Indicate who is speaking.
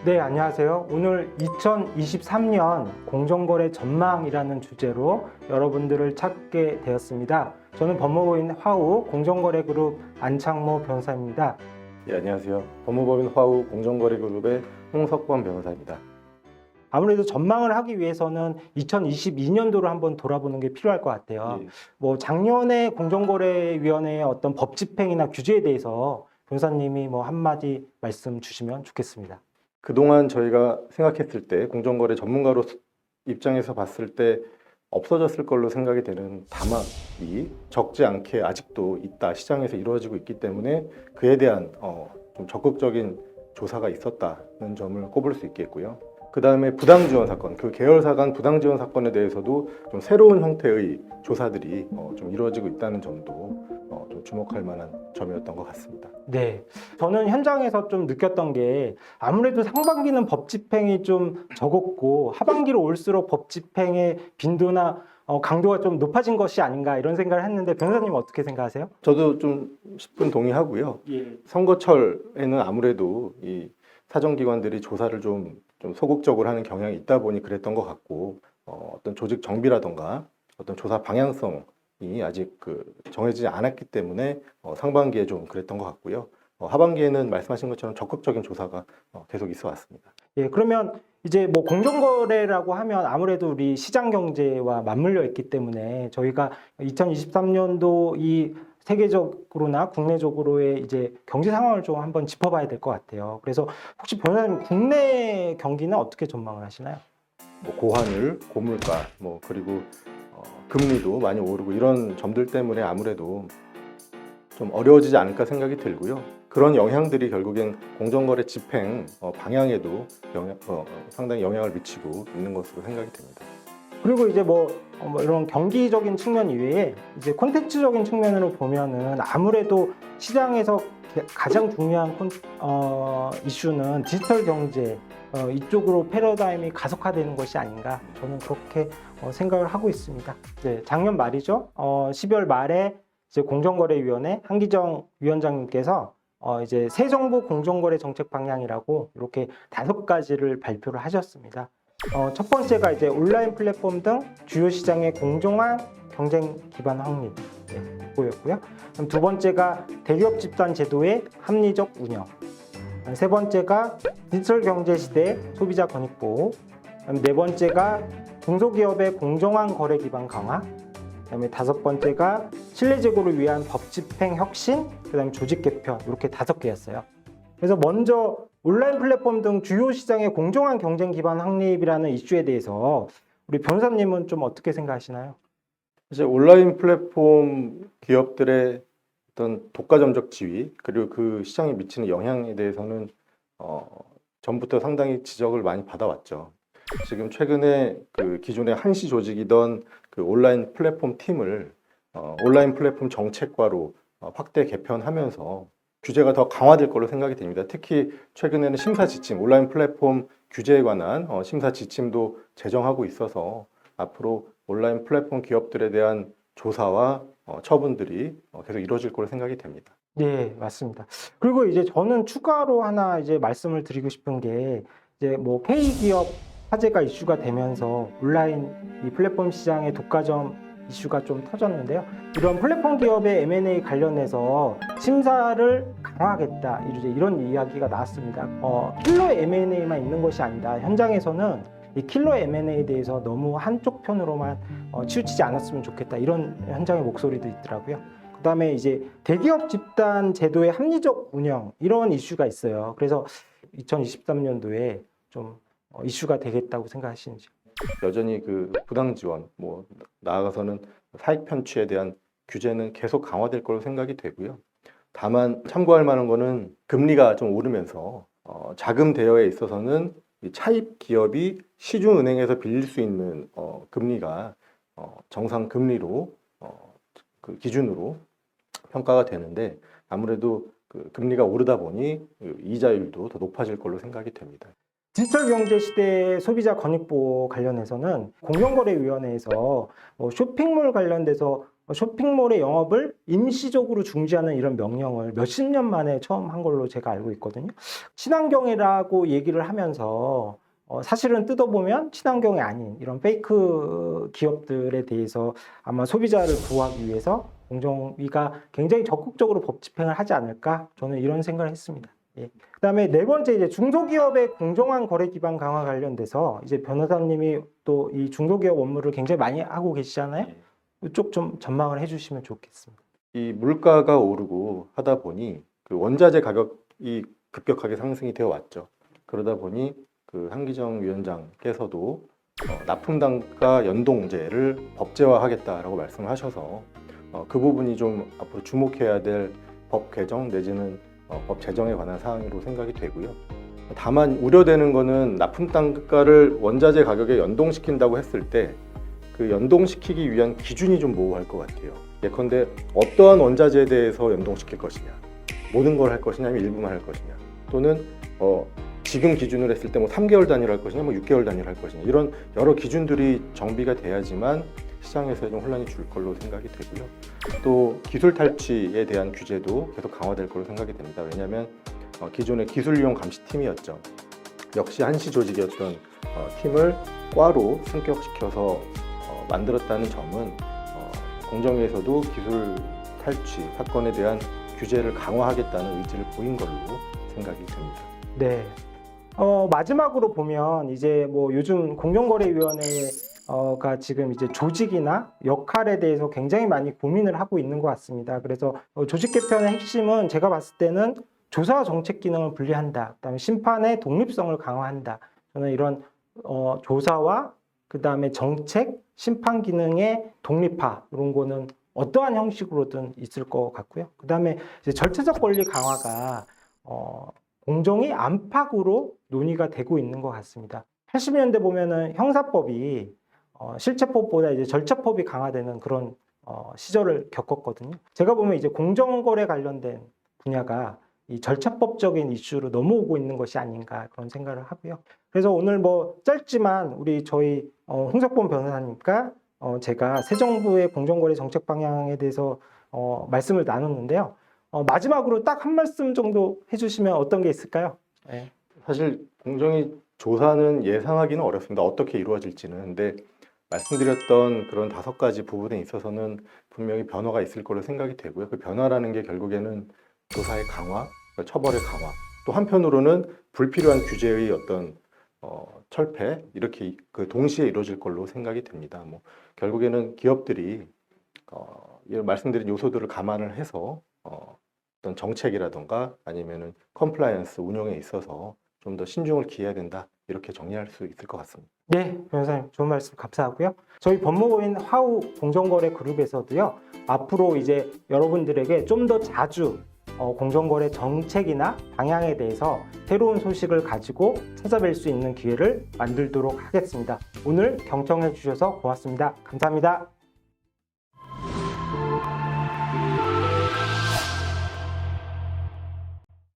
Speaker 1: 네, 안녕하세요. 오늘 2023년 공정거래 전망이라는 주제로 여러분들을 찾게 되었습니다. 저는 법무법인 화우 공정거래그룹 안창모 변호사입니다.
Speaker 2: 예, 안녕하세요. 법무법인 화우 공정거래그룹의 홍석범 변호사입니다.
Speaker 1: 아무래도 전망을 하기 위해서는 2022년도를 한번 돌아보는 게 필요할 것 같아요.
Speaker 2: 예.
Speaker 1: 작년에 공정거래위원회의 어떤 법 집행이나 규제에 대해서 변호사님이 한마디 말씀 주시면 좋겠습니다.
Speaker 2: 그동안 저희가 생각했을 때 공정거래 전문가로 입장에서 봤을 때 없어졌을 걸로 생각이 되는 다막이 적지 않게 아직도 있다, 시장에서 이루어지고 있기 때문에 그에 대한 좀 적극적인 조사가 있었다는 점을 꼽을 수 있겠고요. 그 다음에 부당지원 사건, 그 계열사 간 부당지원 사건에 대해서도 좀 새로운 형태의 조사들이 좀 이루어지고 있다는 점도 좀 주목할 만한 점이었던 것 같습니다.
Speaker 1: 네, 저는 현장에서 좀 느꼈던 게 아무래도 상반기는 법 집행이 좀 적었고 하반기로 올수록 법 집행의 빈도나 강도가 좀 높아진 것이 아닌가 이런 생각을 했는데 변호사님 어떻게 생각하세요?
Speaker 2: 저도 좀 10분 동의하고요.
Speaker 1: 예.
Speaker 2: 선거철에는 아무래도 이 사정기관들이 조사를 좀 소극적으로 하는 경향이 있다 보니 그랬던 것 같고 어떤 조직 정비라던가 어떤 조사 방향성이 아직 정해지지 않았기 때문에 상반기에 좀 그랬던 것 같고요. 하반기에는 말씀하신 것처럼 적극적인 조사가 계속 있어 왔습니다.
Speaker 1: 예, 그러면 이제 공정거래라고 하면 아무래도 우리 시장 경제와 맞물려 있기 때문에 저희가 2023년도 이 세계적으로나 국내적으로의 이제 경제 상황을 좀 한번 짚어봐야 될 것 같아요. 그래서 혹시 변호사님 국내 경기는 어떻게 전망을 하시나요?
Speaker 2: 고환율, 고물가, 그리고 금리도 많이 오르고 이런 점들 때문에 아무래도 좀 어려워지지 않을까 생각이 들고요. 그런 영향들이 결국엔 공정거래 집행 방향에도 상당히 영향을 미치고 있는 것으로 생각이 됩니다.
Speaker 1: 그리고 이제 이런 경기적인 측면 이외에 이제 콘텐츠적인 측면으로 보면은 아무래도 시장에서 가장 중요한 이슈는 디지털 경제 이쪽으로 패러다임이 가속화되는 것이 아닌가 저는 그렇게 생각을 하고 있습니다. 네, 작년 말이죠. 12월 말에 이제 공정거래위원회 한기정 위원장님께서 이제 새 정부 공정거래 정책 방향이라고 이렇게 5가지를 발표를 하셨습니다. 첫 번째가 이제 온라인 플랫폼 등 주요 시장의 공정한 경쟁 기반 확립 보였고요. 그럼 두 번째가 대기업 집단 제도의 합리적 운영. 세 번째가 디지털 경제 시대 소비자 권익 보호. 네 번째가 중소기업의 공정한 거래 기반 강화. 그다음에 다섯 번째가 신뢰 제고를 위한 법 집행 혁신. 그다음에 조직 개편 이렇게 5개였어요. 그래서 먼저 온라인 플랫폼 등 주요 시장의 공정한 경쟁 기반 확립이라는 이슈에 대해서 우리 변호사님은 좀 어떻게 생각하시나요?
Speaker 2: 이제 온라인 플랫폼 기업들의 어떤 독과점적 지위 그리고 그 시장에 미치는 영향에 대해서는 전부터 상당히 지적을 많이 받아왔죠. 지금 최근에 그 기존의 한시 조직이던 그 온라인 플랫폼 팀을 온라인 플랫폼 정책과로 확대 개편하면서 규제가 더 강화될 걸로 생각이 됩니다. 특히 최근에는 심사 지침, 온라인 플랫폼 규제에 관한 심사 지침도 제정하고 있어서 앞으로 온라인 플랫폼 기업들에 대한 조사와 처분들이 계속 이루어질 걸로 생각이 됩니다.
Speaker 1: 네, 맞습니다. 그리고 이제 저는 추가로 하나 이제 말씀을 드리고 싶은 게 이제 K기업 화제가 이슈가 되면서 온라인 이 플랫폼 시장의 독과점 이슈가 좀 터졌는데요. 이런 플랫폼 기업의 M&A 관련해서 심사를 강화하겠다 이제 이런 이야기가 나왔습니다. 킬러 M&A만 있는 것이 아니다. 현장에서는 이 킬러 M&A에 대해서 너무 한쪽 편으로만 치우치지 않았으면 좋겠다. 이런 현장의 목소리도 있더라고요. 그다음에 이제 대기업 집단 제도의 합리적 운영 이런 이슈가 있어요. 그래서 2023년도에 좀 이슈가 되겠다고 생각하시는지?
Speaker 2: 여전히 그 부당 지원, 나아가서는 사익 편취에 대한 규제는 계속 강화될 걸로 생각이 되고요. 다만 참고할 만한 거는 금리가 좀 오르면서 자금 대여에 있어서는 이 차입 기업이 시중은행에서 빌릴 수 있는 금리가 정상 금리로 그 기준으로 평가가 되는데 아무래도 그 금리가 오르다 보니 그 이자율도 더 높아질 걸로 생각이 됩니다.
Speaker 1: 디지털 경제 시대의 소비자 권익 보호 관련해서는 공정거래위원회에서 쇼핑몰 관련돼서 쇼핑몰의 영업을 임시적으로 중지하는 이런 명령을 몇십 년 만에 처음 한 걸로 제가 알고 있거든요. 친환경이라고 얘기를 하면서 사실은 뜯어보면 친환경이 아닌 이런 페이크 기업들에 대해서 아마 소비자를 구하기 위해서 공정위가 굉장히 적극적으로 법 집행을 하지 않을까, 저는 이런 생각을 했습니다. 예. 그다음에 네 번째, 이제 중소기업의 공정한 거래 기반 강화 관련돼서 이제 변호사님이 또 이 중소기업 업무를 굉장히 많이 하고 계시잖아요. 이쪽 좀 전망을 해주시면 좋겠습니다.
Speaker 2: 이 물가가 오르고 하다 보니 그 원자재 가격이 급격하게 상승이 되어 왔죠. 그러다 보니 그 한기정 위원장께서도 납품 단가 연동제를 법제화하겠다라고 말씀을 하셔서 그 부분이 좀 앞으로 주목해야 될 법 개정 내지는 법 제정에 관한 사항으로 생각이 되고요. 다만 우려되는 거는 납품 단가를 원자재 가격에 연동시킨다고 했을 때 그 연동시키기 위한 기준이 좀 모호할 것 같아요. 예컨대 어떠한 원자재에 대해서 연동시킬 것이냐, 모든 걸 할 것이냐, 아니면 일부만 할 것이냐, 또는 지금 기준으로 했을 때 뭐 3개월 단위로 할 것이냐, 뭐 6개월 단위로 할 것이냐, 이런 여러 기준들이 정비가 돼야지만 시장에서 좀 혼란이 줄 걸로 생각이 되고요. 또 기술 탈취에 대한 규제도 계속 강화될 걸로 생각이 됩니다. 왜냐하면 기존의 기술 이용 감시팀이었죠. 역시 한시 조직이었던 팀을 과로 승격시켜서 만들었다는 점은 공정위에서도 기술 탈취 사건에 대한 규제를 강화하겠다는 의지를 보인 걸로 생각이 됩니다.
Speaker 1: 네. 마지막으로 보면 이제 뭐 요즘 공정거래위원회가 지금 이제 조직이나 역할에 대해서 굉장히 많이 고민을 하고 있는 것 같습니다. 그래서 조직 개편의 핵심은 제가 봤을 때는 조사와 정책 기능을 분리한다. 그다음에 심판의 독립성을 강화한다. 저는 이런 조사와 그다음에 정책, 심판 기능의 독립화, 이런 거는 어떠한 형식으로든 있을 것 같고요. 그다음에 이제 절차적 권리 강화가 공정위 안팎으로 논의가 되고 있는 것 같습니다. 80년대 보면은 형사법이 실체법보다 이제 절차법이 강화되는 그런 시절을 겪었거든요. 제가 보면 이제 공정거래 관련된 분야가 이 절차법적인 이슈로 넘어오고 있는 것이 아닌가, 그런 생각을 하고요. 그래서 오늘 뭐 짧지만 저희 홍석범 변호사님과 제가 새 정부의 공정거래 정책 방향에 대해서 말씀을 나눴는데요. 마지막으로 딱 한 말씀 정도 해주시면 어떤 게 있을까요? 네.
Speaker 2: 사실 공정위 조사는 예상하기는 어렵습니다. 어떻게 이루어질지는. 근데 말씀드렸던 그런 5가지 부분에 있어서는 분명히 변화가 있을 거로 생각이 되고요. 그 변화라는 게 결국에는 조사의 강화, 처벌의 강화, 또 한편으로는 불필요한 규제의 어떤 철폐, 이렇게 그 동시에 이루어질 걸로 생각이 됩니다. 뭐 결국에는 기업들이 말씀드린 요소들을 감안을 해서 어떤 정책이라던가 아니면은 컴플라이언스 운영에 있어서 좀 더 신중을 기해야 된다, 이렇게 정리할 수 있을 것 같습니다.
Speaker 1: 네, 변호사님 좋은 말씀 감사하고요. 저희 법무법인 화우 공정거래 그룹에서도요, 앞으로 이제 여러분들에게 좀 더 자주 공정거래 정책이나 방향에 대해서 새로운 소식을 가지고 찾아뵐 수 있는 기회를 만들도록 하겠습니다. 오늘 경청해 주셔서 고맙습니다. 감사합니다.